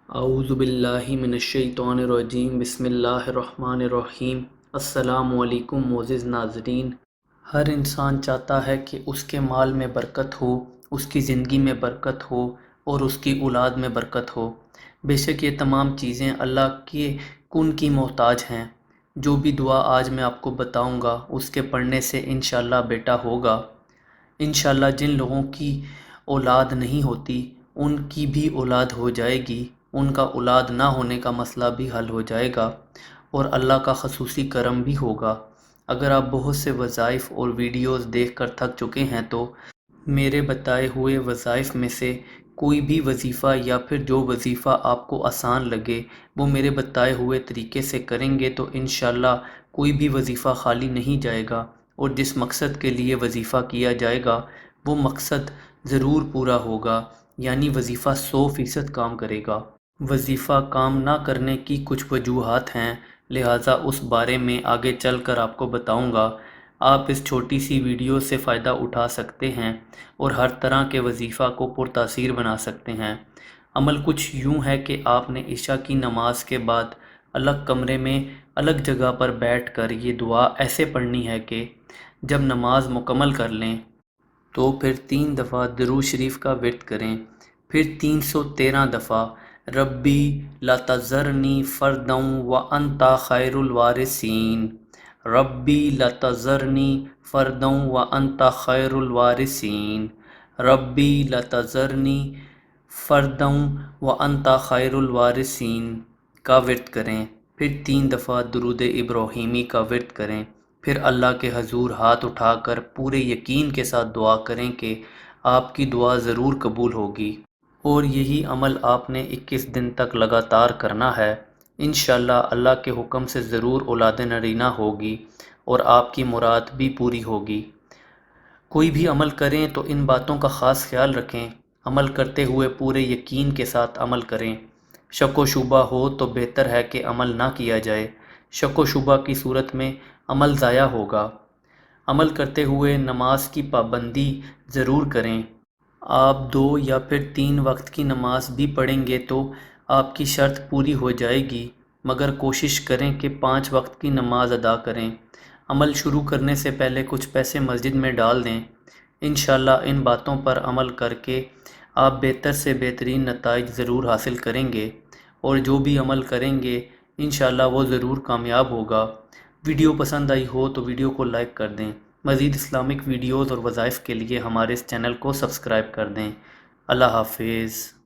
اعوذ باللہ من الشیطان الرجیم، بسم اللہ الرحمن الرحیم۔ السلام علیکم معزز ناظرین۔ ہر انسان چاہتا ہے کہ اس کے مال میں برکت ہو، اس کی زندگی میں برکت ہو اور اس کی اولاد میں برکت ہو۔ بے شک یہ تمام چیزیں اللہ کے کن کی محتاج ہیں۔ جو بھی دعا آج میں آپ کو بتاؤں گا اس کے پڑھنے سے انشاءاللہ بیٹا ہوگا۔ انشاءاللہ جن لوگوں کی اولاد نہیں ہوتی ان کی بھی اولاد ہو جائے گی، ان کا اولاد نہ ہونے کا مسئلہ بھی حل ہو جائے گا اور اللہ کا خصوصی کرم بھی ہوگا۔ اگر آپ بہت سے وظائف اور ویڈیوز دیکھ کر تھک چکے ہیں تو میرے بتائے ہوئے وظائف میں سے کوئی بھی وظیفہ یا پھر جو وظیفہ آپ کو آسان لگے وہ میرے بتائے ہوئے طریقے سے کریں گے تو انشاءاللہ کوئی بھی وظیفہ خالی نہیں جائے گا، اور جس مقصد کے لیے وظیفہ کیا جائے گا وہ مقصد ضرور پورا ہوگا، یعنی وظیفہ 100% کام کرے گا۔ وظیفہ کام نہ کرنے کی کچھ وجوہات ہیں، لہٰذا اس بارے میں آگے چل کر آپ کو بتاؤں گا۔ آپ اس چھوٹی سی ویڈیو سے فائدہ اٹھا سکتے ہیں اور ہر طرح کے وظیفہ کو پرتاثیر بنا سکتے ہیں۔ عمل کچھ یوں ہے کہ آپ نے عشاء کی نماز کے بعد الگ کمرے میں الگ جگہ پر بیٹھ کر یہ دعا ایسے پڑھنی ہے کہ جب نماز مکمل کر لیں تو پھر 3 دفعہ درود شریف کا ورد کریں، پھر 313 دفعہ ربی لا تذرنی فردا وانت خیر الوارثین، ربی لا تذرنی فردا وانت خیر الوارثین، ربی لا تذرنی فردا وانت خیر الوارثین کا ورد کریں، پھر 3 دفعہ درود ابراہیمی کا ورد کریں، پھر اللہ کے حضور ہاتھ اٹھا کر پورے یقین کے ساتھ دعا کریں کہ آپ کی دعا ضرور قبول ہوگی، اور یہی عمل آپ نے 21 دن تک لگاتار کرنا ہے۔ انشاءاللہ اللہ کے حکم سے ضرور اولاد نرینہ ہوگی اور آپ کی مراد بھی پوری ہوگی۔ کوئی بھی عمل کریں تو ان باتوں کا خاص خیال رکھیں۔ عمل کرتے ہوئے پورے یقین کے ساتھ عمل کریں۔ شک و شبہ ہو تو بہتر ہے کہ عمل نہ کیا جائے، شک و شبہ کی صورت میں عمل ضائع ہوگا۔ عمل کرتے ہوئے نماز کی پابندی ضرور کریں۔ آپ 2 یا پھر 3 وقت کی نماز بھی پڑھیں گے تو آپ کی شرط پوری ہو جائے گی، مگر کوشش کریں کہ 5 وقت کی نماز ادا کریں۔ عمل شروع کرنے سے پہلے کچھ پیسے مسجد میں ڈال دیں۔ انشاءاللہ ان باتوں پر عمل کر کے آپ بہتر سے بہترین نتائج ضرور حاصل کریں گے، اور جو بھی عمل کریں گے انشاءاللہ وہ ضرور کامیاب ہوگا۔ ویڈیو پسند آئی ہو تو ویڈیو کو لائک کر دیں۔ مزید اسلامک ویڈیوز اور وظائف کے لیے ہمارے اس چینل کو سبسکرائب کر دیں۔ اللہ حافظ۔